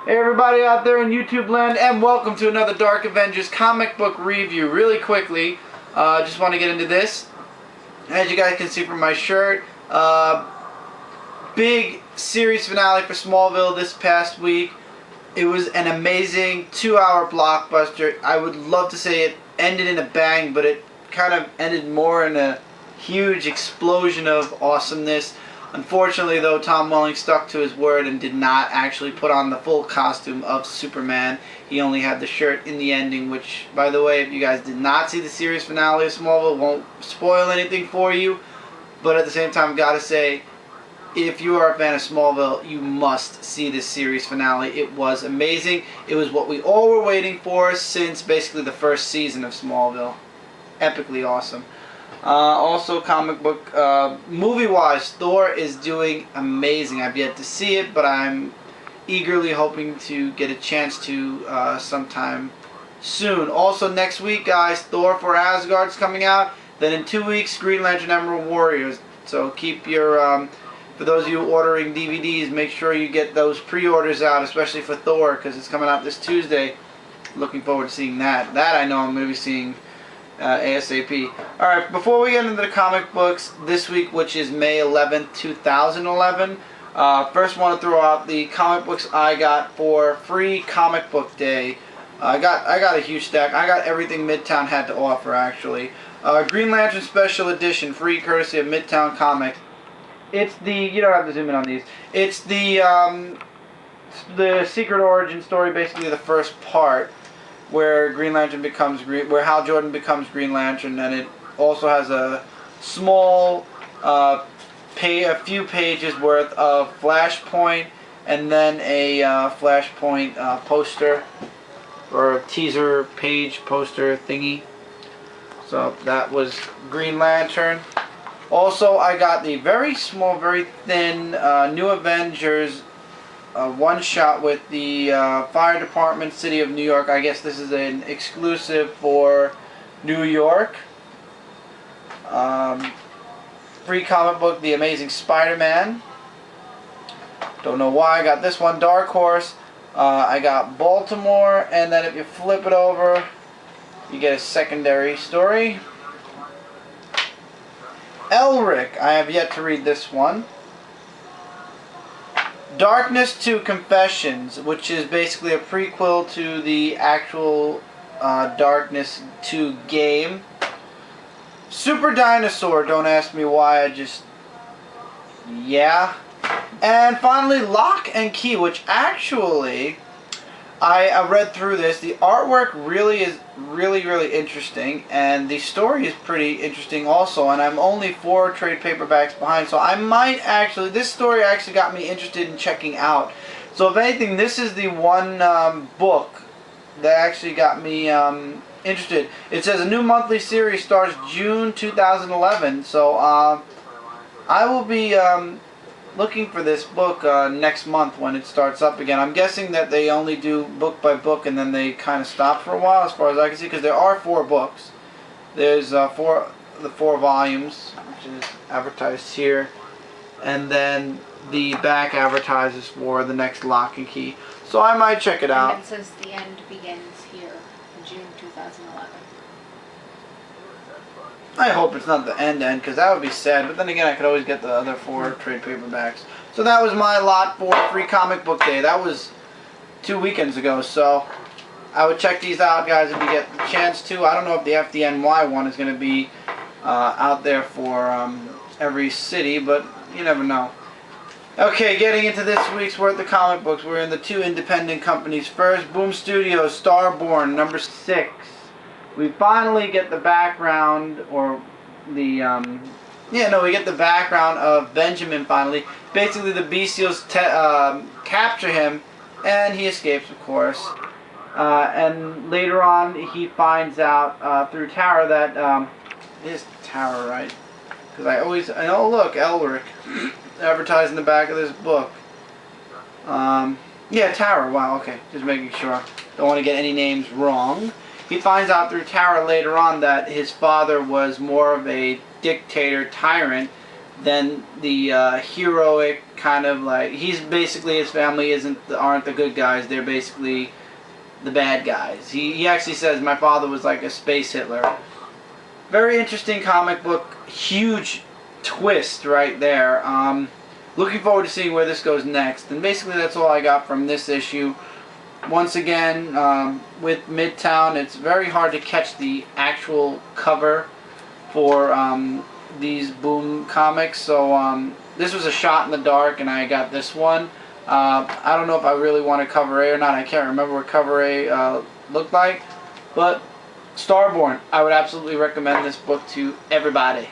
Hey everybody out there in YouTube land, and welcome to another Dark Avengers comic book review. Really quickly, just want to get into this. As you guys can see from my shirt, big series finale for Smallville this past week. It was an amazing 2-hour blockbuster. I would love to say it ended in a bang, but it kind of ended more in a huge explosion of awesomeness. Unfortunately, though, Tom Welling stuck to his word and did not actually put on the full costume of Superman. He only had the shirt in the ending, which, by the way, if you guys did not see the series finale of Smallville, won't spoil anything for you. But at the same time, gotta say, if you are a fan of Smallville, you must see this series finale. It was amazing. It was what we all were waiting for since basically the first season of Smallville. Epically awesome. Also, comic book, movie-wise, Thor is doing amazing. I've yet to see it, but I'm eagerly hoping to get a chance to sometime soon. Also, next week, guys, Thor for Asgard's coming out. Then in 2 weeks, Green Lantern Emerald Warriors. So keep your, for those of you ordering DVDs, make sure you get those pre-orders out, especially for Thor, because it's coming out this Tuesday. Looking forward to seeing that. That I know I'm going to be seeing ASAP. Alright, before we get into the comic books this week, which is May 11th, 2011, first want to throw out the comic books I got for free comic book day. I got a huge stack. I got everything Midtown had to offer, actually. Green Lantern Special Edition, free courtesy of Midtown Comic. It's the, you don't have to zoom in on these, it's the Secret Origin story, basically the first part, where Green Lantern becomes where Hal Jordan becomes Green Lantern, and it also has a small, a few pages worth of Flashpoint, and then a Flashpoint poster, or a teaser page poster thingy. So that was Green Lantern. Also, I got the very small, very thin New Avengers one-shot with the Fire Department, City of New York. I guess this is an exclusive for New York. Free comic book, The Amazing Spider-Man. Don't know why I got this one. Dark Horse. I got Baltimore, and then if you flip it over, you get a secondary story. Elric. I have yet to read this one. Darkness to Confessions, which is basically a prequel to the actual Darkness 2 game. Super Dinosaur, don't ask me why, yeah. And finally, Lock and Key, which actually, I read through this. The artwork really is really interesting, and the story is pretty interesting also, and I'm only 4 trade paperbacks behind, so I might actually, this story actually got me interested in checking out. So if anything, this is the one book that actually got me interested. It says a new monthly series starts June 2011, so I will be looking for this book next month when it starts up again. I'm guessing that they only do book by book and then they kind of stop for a while, as far as I can see, because there are 4 books. There's the 4 volumes, which is advertised here, and then the back advertises for the next Lock and Key. So I might check it out. And it says the end begins here in June 2011. I hope it's not the end, because that would be sad. But then again, I could always get the other 4 trade paperbacks. So that was my lot for free comic book day. That was 2 weekends ago. So I would check these out, guys, if you get the chance to. I don't know if the FDNY one is going to be out there for every city, but you never know. Okay, getting into this week's worth of comic books. We're in the 2 independent companies. First, Boom Studios, Starborn, number 6. We finally get the background, or the, we get the background of Benjamin finally. Basically, the Bestials capture him, and he escapes, of course. And later on, he finds out through Tara that, it is Tara, right? Because oh look, Elric, advertised in the back of this book. Yeah, Tara, wow, okay, just making sure. Don't want to get any names wrong. He finds out through Tara later on that his father was more of a dictator, tyrant, then the heroic kind of like, he's basically, his family aren't the good guys, they're basically the bad guys. He actually says my father was like a space Hitler. Very interesting comic book, huge twist right there. Looking forward to seeing where this goes next. And basically that's all I got from this issue. Once again, with Midtown, it's very hard to catch the actual cover for these Boom comics. So this was a shot in the dark, and I got this one. I don't know if I really want a cover A or not. I can't remember what cover A looked like. But Starborn, I would absolutely recommend this book to everybody.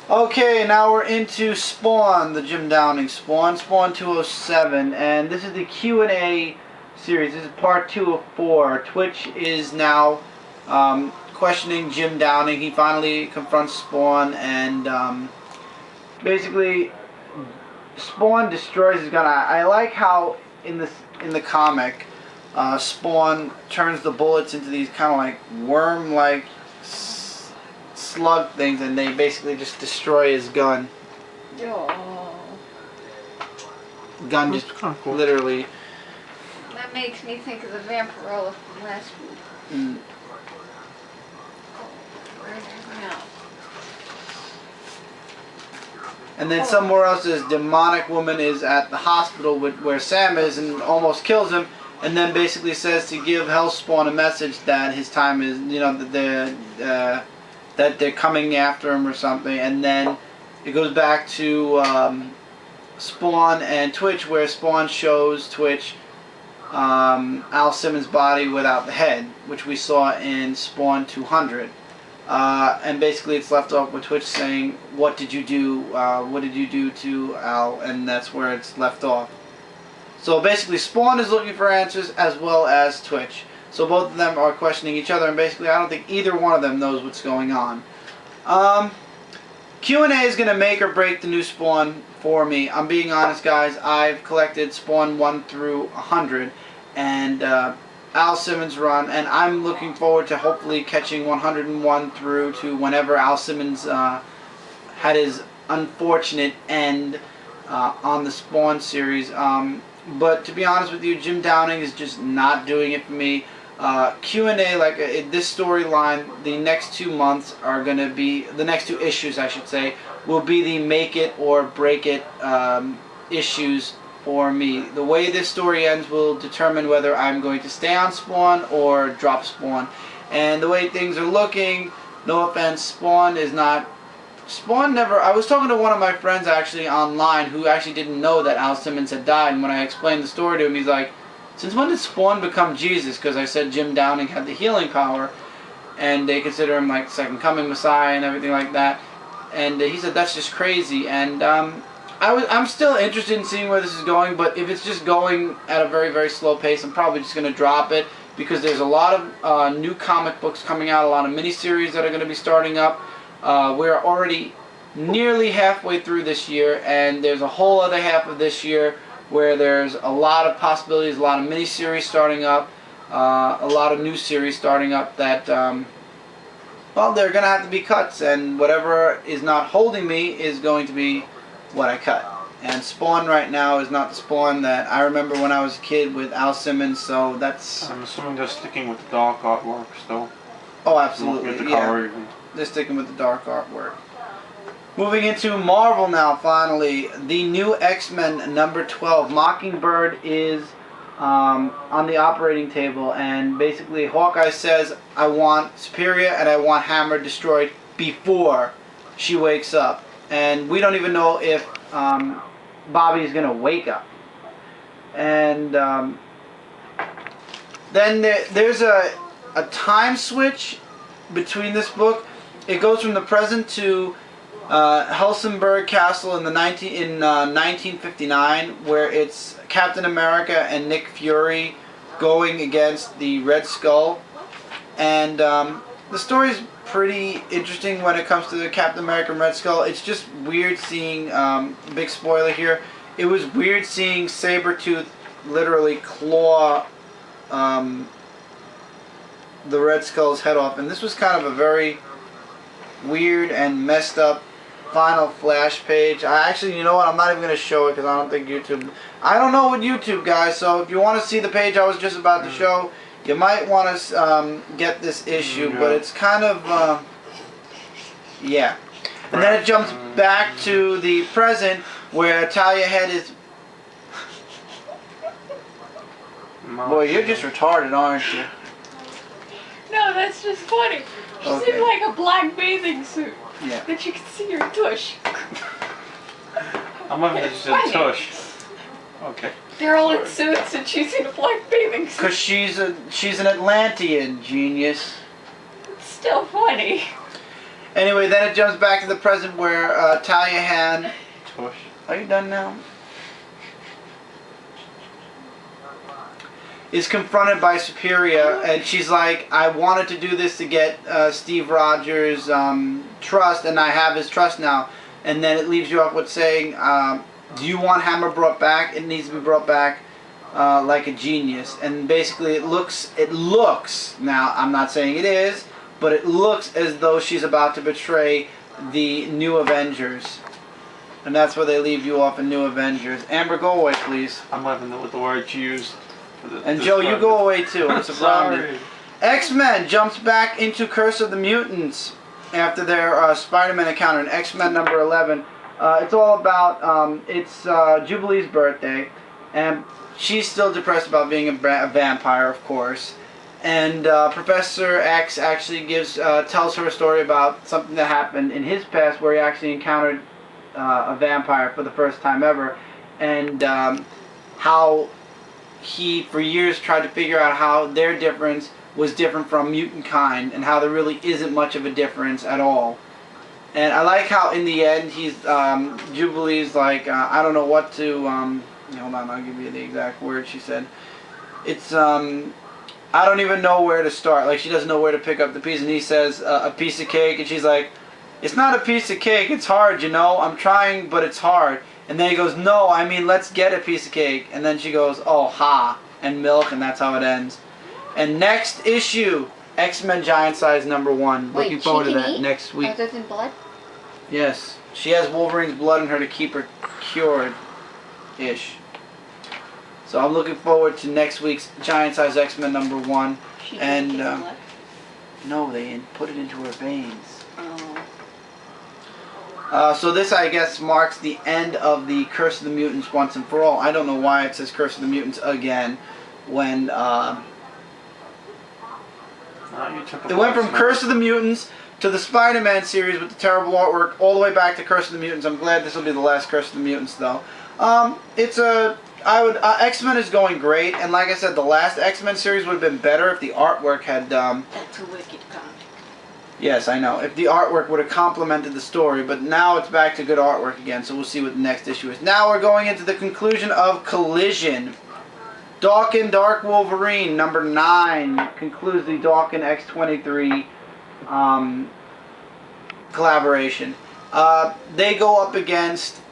Okay, now we're into Spawn, the Jim Downing Spawn 207, and this is the Q&A series. This is part 2 of 4. Twitch is now questioning Jim Downing. He finally confronts Spawn, and basically Spawn destroys his gun. I like how in the comic, Spawn turns the bullets into these kind of like worm-like slug things, and they basically just destroy his gun. Oh. Gun just cool. literally. That makes me think of the Vampirella from last week. Mm. Where is it now? And then somewhere else, this demonic woman is at the hospital where Sam is, and almost kills him, and then basically says to give Hellspawn a message that his time is, you know, that they're coming after him or something. And then it goes back to Spawn and Twitch, where Spawn shows Twitch Al Simmons' body without the head, which we saw in Spawn 200. And basically it's left off with Twitch saying, what did you do? What did you do to Al? And that's where it's left off. So basically Spawn is looking for answers, as well as Twitch. So both of them are questioning each other, and basically I don't think either one of them knows what's going on. Q&A is going to make or break the new Spawn for me. I'm being honest, guys. I've collected Spawn 1 through 100, and Al Simmons' run, and I'm looking forward to hopefully catching 101 through to whenever Al Simmons had his unfortunate end on the Spawn series. But to be honest with you, Jim Downing is just not doing it for me. Q&A, like this storyline, the next 2 months are going to be, the next 2 issues I should say, will be the make it or break it issues for me. The way this story ends will determine whether I'm going to stay on Spawn or drop Spawn. And the way things are looking, no offense, Spawn is not, Spawn never, I was talking to one of my friends actually online who actually didn't know that Al Simmons had died, and when I explained the story to him, he's like, since when did Spawn become Jesus? Because I said Jim Downing had the healing power, and they consider him like Second Coming Messiah and everything like that. And he said that's just crazy. And I'm still interested in seeing where this is going, but if it's just going at a very, very slow pace, I'm probably just going to drop it, because there's a lot of new comic books coming out, a lot of miniseries that are going to be starting up. We're already nearly halfway through this year, and there's a whole other half of this year where there's a lot of possibilities, a lot of miniseries starting up, a lot of new series starting up that, well, they're going to have to be cuts, and whatever is not holding me is going to be what I cut. And Spawn right now is not the Spawn that I remember when I was a kid with Al Simmons, so that's... I'm assuming they're sticking with the dark artwork still. Oh, absolutely, With the yeah. cover even. They're sticking with the dark artwork. Moving into Marvel now, finally. The new X-Men number 12. Mockingbird is on the operating table, and basically Hawkeye says, I want Superior and I want Hammer destroyed before she wakes up. And we don't even know if Bobby is going to wake up. And then there's a time switch between this book. It goes from the present to Helsingborg Castle in 1959, where it's Captain America and Nick Fury going against the Red Skull. And the story's pretty interesting when it comes to the Captain America and Red Skull. It's just weird seeing, big spoiler here, it was weird seeing Sabretooth literally claw the Red Skull's head off. And this was kind of a very weird and messed up final Flash page. I actually, you know what? I'm not even gonna show it because I don't think YouTube. I don't know with YouTube, guys. So if you want to see the page I was just about to show, you might want to get this issue. But it's kind of yeah. And then it jumps back to the present where Talia Head is. Boy, you're just retarded, aren't you? No, that's just funny. She's Okay. in like a black bathing suit. Yeah. That you can see her tush. I'm gonna just Funny. a tush. Okay. They're all in suits and she's in a black bathing suit. Cause she's an Atlantean, genius. It's still funny. Anyway, then it jumps back to the present where Talia Han. Tush. Are you done now? Is confronted by Superior, and she's like, I wanted to do this to get Steve Rogers' trust, and I have his trust now. And then it leaves you off with saying, do you want Hammer brought back? It needs to be brought back like a genius. And basically it looks, now I'm not saying it is, but it looks as though she's about to betray the New Avengers. And that's where they leave you off in New Avengers. Amber, go away, please. I'm living with the words used. And Joe, you go away too. I'm surrounded. Sorry. X-Men jumps back into Curse of the Mutants after their Spider-Man encounter in X-Men number 11. It's all about, it's Jubilee's birthday, and she's still depressed about being a vampire, of course. And Professor X actually tells her a story about something that happened in his past where he actually encountered a vampire for the first time ever, and how he for years tried to figure out how their difference was different from mutant kind, and how there really isn't much of a difference at all. And I like how in the end he's Jubilee's like, I don't know what to hold on, I'll give you the exact word she said. It's I don't even know where to start. Like, she doesn't know where to pick up the piece, and he says a piece of cake, and she's like, it's not a piece of cake, it's hard, you know, I'm trying, but it's hard. And then he goes, no, I mean, let's get a piece of cake. And then she goes, oh, ha, and milk, and that's how it ends. And next issue, X-Men Giant Size number 1. Wait, Looking forward she to can that eat? next week. Other than blood? Yes, she has Wolverine's blood in her to keep her cured-ish. So I'm looking forward to next week's Giant Size X-Men number 1. She And, can get blood? No, they put it into her veins. Oh. So this, I guess, marks the end of the Curse of the Mutants once and for all. I don't know why it says Curse of the Mutants again when You took a it went from black Curse of the Mutants to the Spider-Man series with the terrible artwork all the way back to Curse of the Mutants. I'm glad this will be the last Curse of the Mutants, though. X-Men is going great, and like I said, the last X-Men series would have been better if the artwork had That's a wicked comic. Yes, I know. If the artwork would have complemented the story, but now it's back to good artwork again, so we'll see what the next issue is. Now we're going into the conclusion of Collision. Daken Dark Wolverine, number 9, concludes the Daken X-23 collaboration. They go up against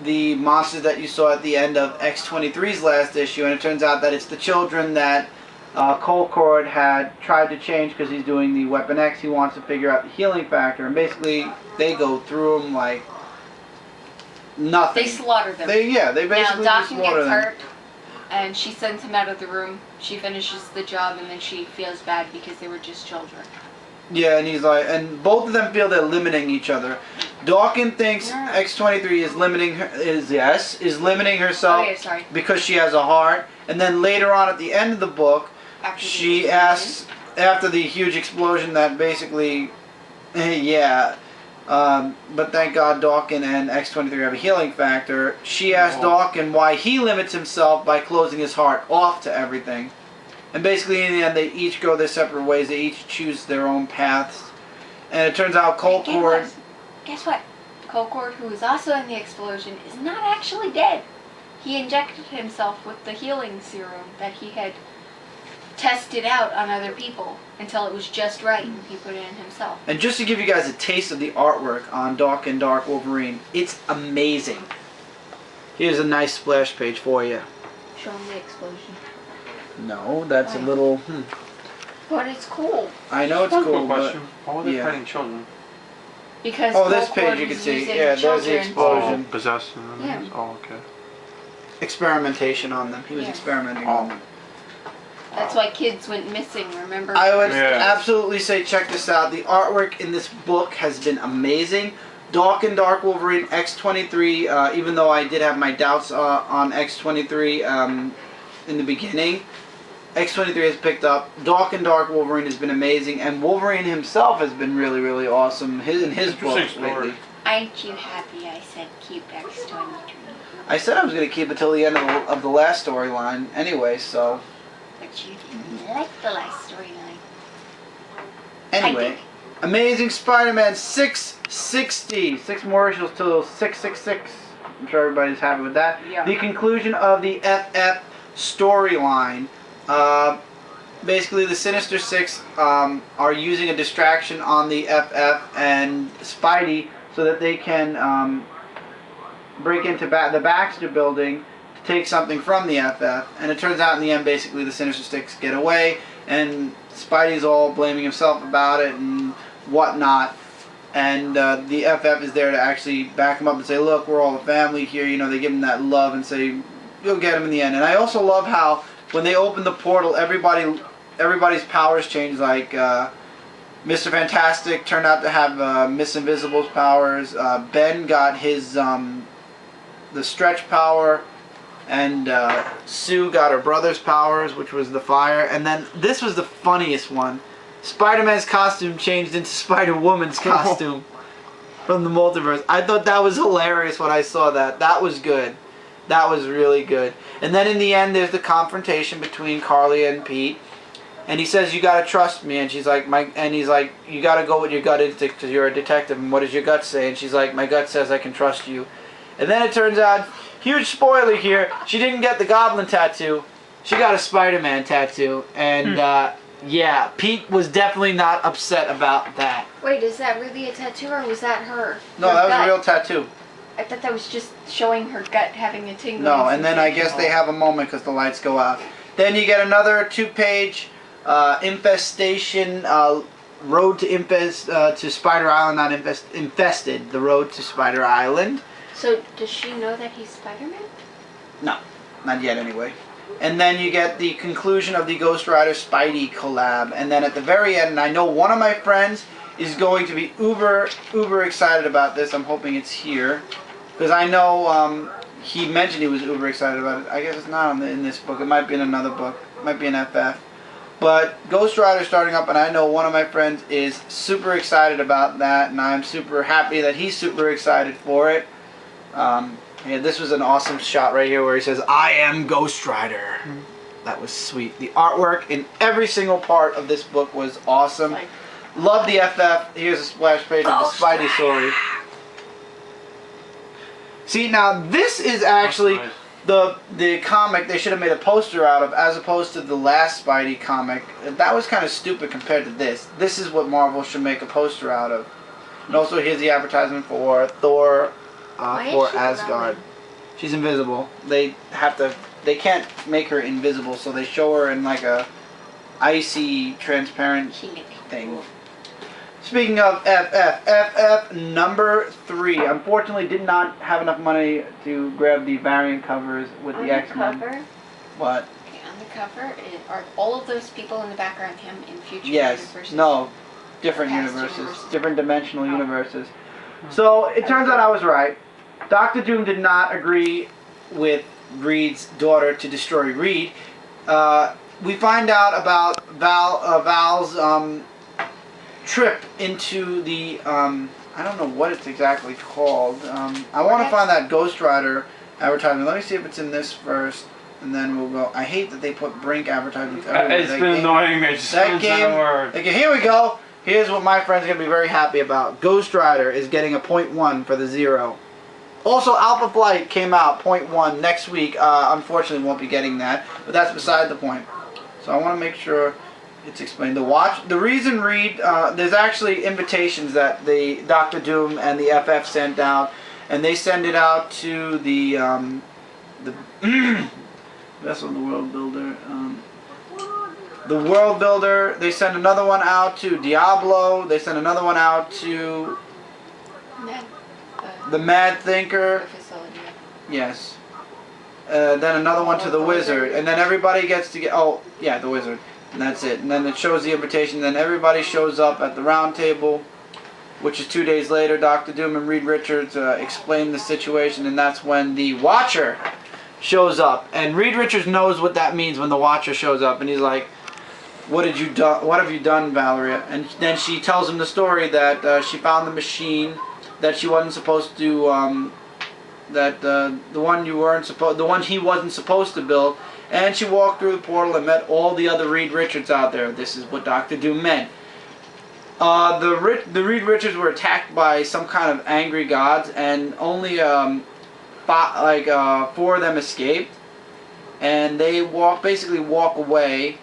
the monsters that you saw at the end of X-23's last issue, and it turns out that it's the children that Colcord had tried to change because he's doing the Weapon X. He wants to figure out the healing factor, and basically they go through them like nothing. They slaughter them. They basically now, just Daken slaughter gets them. hurt, and she sends him out of the room. She finishes the job, and then she feels bad because they were just children. Yeah, and he's like, and both of them feel they're limiting each other. Daken thinks X-23 is limiting herself because she has a heart, and then later on at the end of the book, she asks, after the huge explosion that basically, but thank God Daken and X-23 have a healing factor, she asks Daken why he limits himself by closing his heart off to everything. And basically in the end they each go their separate ways, they each choose their own paths. And it turns out Colcord... Guess what? Colcord, who is also in the explosion, is not actually dead. He injected himself with the healing serum that he had tested out on other people until it was just right, and he put it in himself. And just to give you guys a taste of the artwork on Daken Dark Wolverine, it's amazing. Here's a nice splash page for you. Show him the explosion. No, that's a little... But it's cool. I know it's cool, but... question. Why were they fighting children? Because Oh, this Colcord page you can was see. using Yeah, there's the children. explosion. Oh, possessing them. Yeah. Oh, okay. Experimentation on them. He was Yeah. experimenting on them. That's why kids went missing, remember? I would Yeah. absolutely say check this out. The artwork in this book has been amazing. Dark and Dark Wolverine X-23, even though I did have my doubts on X-23 in the beginning, X-23 has picked up. Dark and Dark Wolverine has been amazing, and Wolverine himself has been really, really awesome in his books Interesting story. lately. Aren't you happy I said keep X-23? I said I was going to keep it till the end of the last storyline anyway, so... But you didn't like the last storyline. Anyway, did. Amazing Spider-Man 660. 6 more issues till 666. I'm sure everybody's happy with that. Yeah. The conclusion of the FF storyline. Basically, the Sinister Six are using a distraction on the FF and Spidey so that they can break into the Baxter building to take something from the FF. And it turns out in the end, basically, the Sinister Six get away, and Spidey's all blaming himself about it and whatnot. And the FF is there to actually back him up and say, look, we're all a family here. You know, they give him that love and say, you'll get him in the end. And I also love how when they open the portal, everybody's powers change. Like Mr. Fantastic turned out to have Miss Invisible's powers. Ben got his the stretch power, and Sue got her brother's powers, which was the fire. And then this was the funniest one. Spider-Man's costume changed into Spider-Woman's costume from the multiverse. I thought that was hilarious when I saw that. That was good. That was really good. And then in the end, there's the confrontation between Carly and Pete. And he says, you gotta trust me. And she's like, he's like, you gotta go with your gut instinct because you're a detective. And what does your gut say? And she's like, my gut says I can trust you. And then it turns out, huge spoiler here, she didn't get the Goblin tattoo. She got a Spider-Man tattoo. And, yeah, Pete was definitely not upset about that. Wait, is that really a tattoo or was that her? No, Her that was gut? a real tattoo. I thought that was just showing her gut having a tingling. No, and then I sensation. guess they have a moment because the lights go out. Then you get another 2-page infestation, road to Spider Island, not infested, the road to Spider Island. So, does she know that he's Spider-Man? No, not yet anyway. And then you get the conclusion of the Ghost Rider Spidey collab. And then at the very end, and I know one of my friends is going to be uber excited about this. I'm hoping it's here. Because I know he mentioned he was uber excited about it. I guess it's not in this book. It might be in another book. It might be in FF. But Ghost Rider starting up, and I know one of my friends is super excited about that. And I'm super happy that he's super excited for it. Yeah, this was an awesome shot right here where he says, I am Ghost Rider. That was sweet. The artwork in every single part of this book was awesome. Like, Love the FF. Here's a splash page of the Spidey story. See, now this is actually the comic they should have made a poster out of, as opposed to the last Spidey comic. That was kind of stupid compared to this. This is what Marvel should make a poster out of. And also here's the advertisement for Thor for Asgard. She's invisible. They can't make her invisible, so they show her in like a icy, transparent thing. Speaking of FF number 3. Unfortunately, did not have enough money to grab the variant covers with the X-Men. cover? What? Okay, on the cover are all of those people in the background him in future Yes. universes. No. Different Past universes. universes. Different dimensional universes. So, it turns out I was right. Dr. Doom did not agree with Reed's daughter to destroy Reed. We find out about Val's trip into the, I don't know what it's exactly called. I want to find that Ghost Rider advertisement. Let me see if it's in this first, and then we'll go. I hate that they put Brink advertisements everywhere. It's been annoying me. Just That game, okay, here we go. Here's what my friend's going to be very happy about. Ghost Rider is getting a 0.1 for the 0. Also, Alpha Flight came out, 0.1, next week. Unfortunately, won't be getting that, but that's beside the point. So I want to make sure it's explained. The reason Reed, there's actually invitations that the Dr. Doom and the FF sent out, and they send it out to the Vessel of the World Builder. The World Builder. They send another one out to Diablo. They send another one out to Then the Mad Thinker. the facility. Yes. Then another one to the Wizard, and then everybody gets to get. Oh, yeah, the Wizard, and that's it. And then it shows the invitation. Then everybody shows up at the round table, which is 2 days later. Dr. Doom and Reed Richards explain the situation, and that's when the Watcher shows up. And Reed Richards knows what that means when the Watcher shows up, and he's like, "What did you do? What have you done, Valeria?" And then she tells him the story that she found the machine that she wasn't supposed to. The one he wasn't supposed to build, and she walked through the portal and met all the other Reed Richards out there. This is what Dr. Doom meant. The Reed Richards were attacked by some kind of angry gods, and only 4 of them escaped, and they basically walk away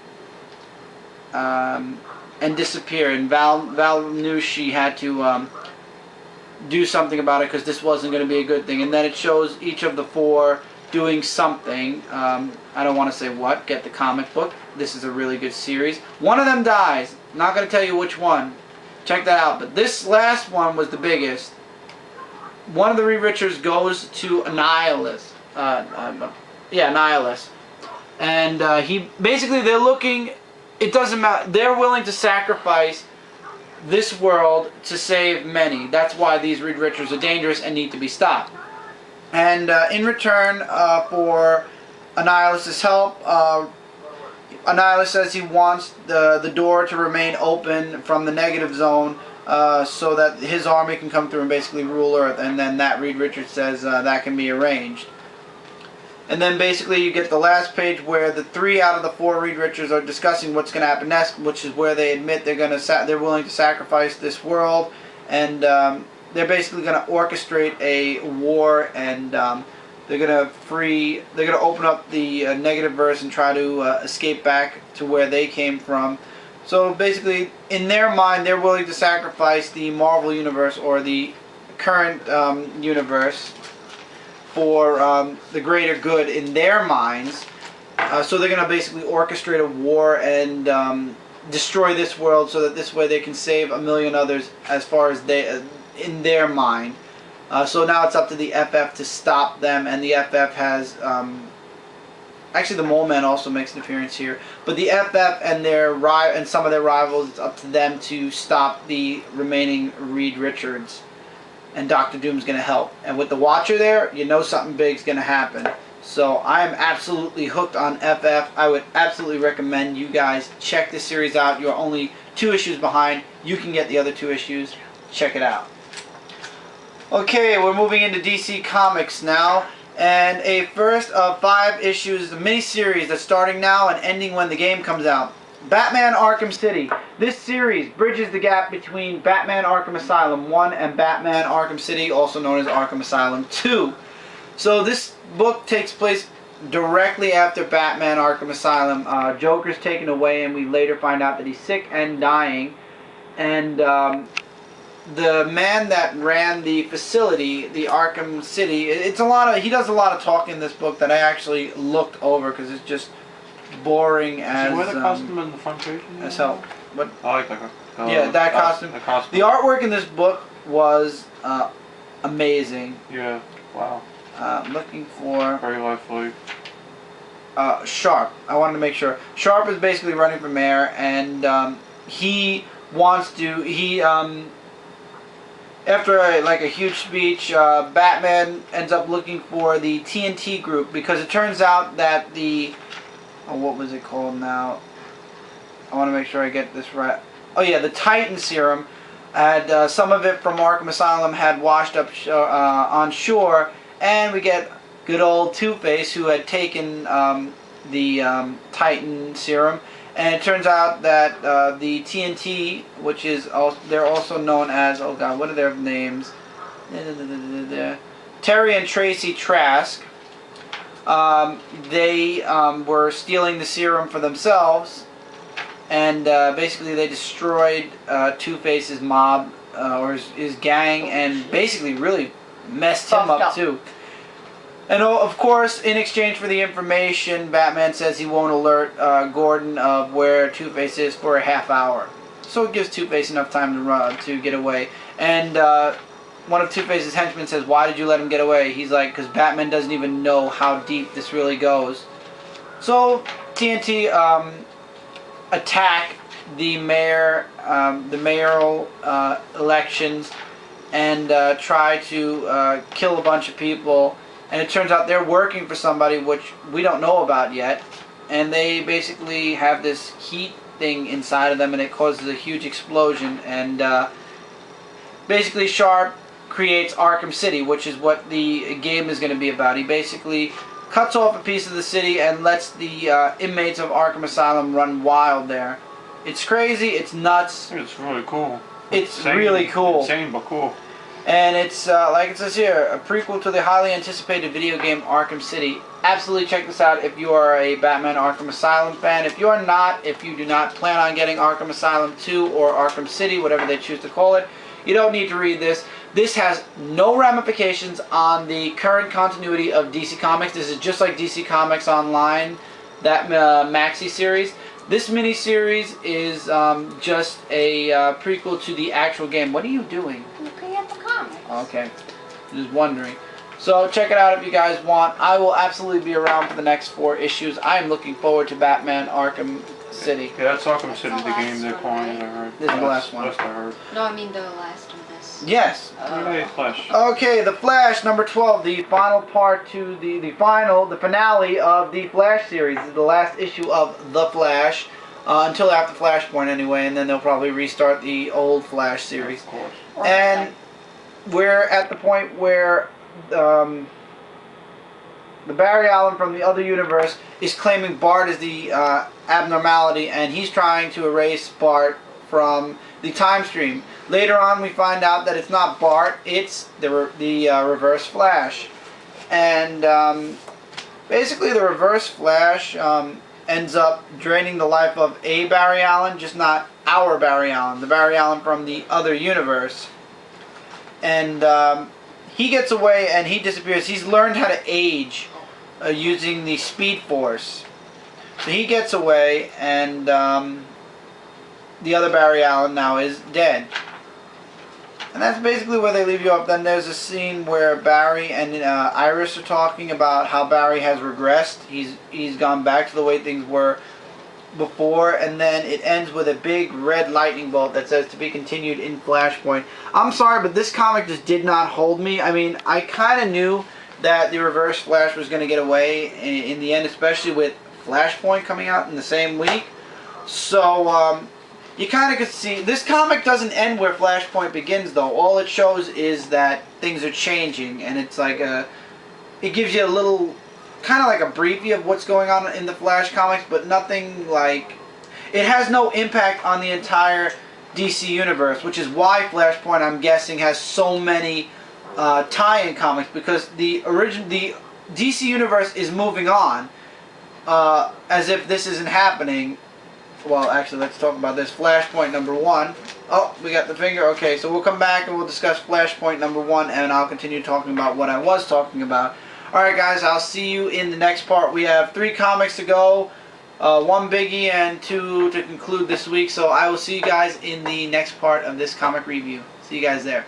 and disappear. And Val knew she had to do something about it because this wasn't going to be a good thing. And then it shows each of the 4 doing something. I don't want to say what. Get the comic book. This is a really good series. One of them dies. Not going to tell you which one. Check that out. But this last one was the biggest. One of the Reed Richards goes to Annihilus. Annihilus. And they're looking. It doesn't matter. They're willing to sacrifice this world to save many. That's why these Reed Richards are dangerous and need to be stopped. And in return for Annihilus' help, Annihilus says he wants the door to remain open from the negative zone so that his army can come through and basically rule Earth. And then that Reed Richards says that can be arranged. And then basically you get the last page where the 3 out of the 4 Reed Richards are discussing what's going to happen next, which is where they admit they're willing to sacrifice this world, and they're basically going to orchestrate a war, and they're going to open up the negative verse and try to escape back to where they came from. So basically, in their mind, they're willing to sacrifice the Marvel universe or the current universe for the greater good in their minds. So they're going to basically orchestrate a war and destroy this world so that this way they can save a million others as far as they in their mind. So now it's up to the FF to stop them, and the FF has actually the Mole Man also makes an appearance here, but the FF and some of their rivals, it's up to them to stop the remaining Reed Richards. And Dr. Doom's going to help. And with the Watcher there, you know something big's going to happen. So I am absolutely hooked on FF. I would absolutely recommend you guys check this series out. You're only 2 issues behind. You can get the other 2 issues. Check it out. Okay, we're moving into DC Comics now. And a first of 5 issues, the mini-series that's starting now and ending when the game comes out. Batman Arkham City. This series bridges the gap between Batman Arkham Asylum 1 and Batman Arkham City, also known as Arkham Asylum 2. So this book takes place directly after Batman Arkham Asylum. Joker's taken away, and we later find out that he's sick and dying. And the man that ran the facility, the Arkham City, he does a lot of talk in this book that I actually looked over because it's just boring as wear the costume on the front page as hell. What? I like that. Yeah, that costume. The artwork in this book was amazing. Yeah. Wow. Looking for very lively. Sharp. I wanted to make sure. Sharp is basically running for mayor, and he wants to. After a huge speech, Batman ends up looking for the TNT group because it turns out that the what was it called now? I want to make sure I get this right. Oh yeah, the Titan serum had some of it from Arkham Asylum had washed up on shore, and we get good old Two-Face who had taken the Titan serum, and it turns out that the TNT, which is they're also known as, oh god, what are their names? Terry and Tracy Trask. They were stealing the serum for themselves, and basically they destroyed Two-Face's mob or his gang, and basically really messed him up too. And of course, in exchange for the information, Batman says he won't alert Gordon of where Two-Face is for a half hour. So it gives Two-Face enough time to get away. And one of Two-Face's henchmen says, "Why did you let him get away?" He's like, "Because Batman doesn't even know how deep this really goes." So TNT attack the mayoral elections and try to kill a bunch of people. And it turns out they're working for somebody which we don't know about yet. And they basically have this heat thing inside of them, and it causes a huge explosion. And basically Sharp creates Arkham City, which is what the game is going to be about. He basically cuts off a piece of the city and lets the inmates of Arkham Asylum run wild there. It's crazy. It's nuts. It's really cool. It's Insane, really cool. Insane, but cool. And it's, like it says here, a prequel to the highly anticipated video game Arkham City. Absolutely check this out if you are a Batman Arkham Asylum fan. If you are not, if you do not plan on getting Arkham Asylum 2 or Arkham City, whatever they choose to call it, you don't need to read this. This has no ramifications on the current continuity of DC Comics. This is just like DC Comics Online, that maxi series. This miniseries is just a prequel to the actual game. What are you doing? Looking at the comics. Okay, just wondering. So check it out if you guys want. I will absolutely be around for the next 4 issues. I am looking forward to Batman Arkham City. Yeah, that's Arkham City, That's the the game they're last calling one, it, I heard. This is the last one. That's what I heard. No, I mean the last of this. Yes. Okay, Flash. Okay, The Flash, number 12, the final part to the finale of the Flash series. This is the last issue of The Flash, until after Flashpoint anyway, and then they'll probably restart the old Flash series. Of course. And we're at the point where the Barry Allen from the other universe is claiming Bart is the abnormality, and he's trying to erase Bart from the time stream. Later on, we find out that it's not Bart; it's the Reverse Flash, and basically the Reverse Flash ends up draining the life of a Barry Allen, just not our Barry Allen, the Barry Allen from the other universe, and he gets away and he disappears. He's learned how to age using the Speed Force. So he gets away, and the other Barry Allen now is dead. And that's basically where they leave you up. Then there's a scene where Barry and Iris are talking about how Barry has regressed. He's gone back to the way things were before, and then it ends with a big red lightning bolt that says to be continued in Flashpoint. I'm sorry, but this comic just did not hold me. I mean, I kind of knew that the Reverse Flash was going to get away in the end, especially with Flashpoint coming out in the same week. So you kind of could see this comic doesn't end where Flashpoint begins, though. All it shows is that things are changing, and it's like it gives you a little, kind of like a briefing of what's going on in the Flash comics, but nothing like, it has no impact on the entire DC universe, which is why Flashpoint, I'm guessing, has so many tie-in comics, because the DC universe is moving on as if this isn't happening. Well, actually, let's talk about this. Flashpoint number 1. Oh, we got the finger. Okay, so we'll come back and we'll discuss Flashpoint number 1, and I'll continue talking about what I was talking about. Alright guys, I'll see you in the next part. We have 3 comics to go, 1 biggie and 2 to conclude this week. So I will see you guys in the next part of this comic review. See you guys there.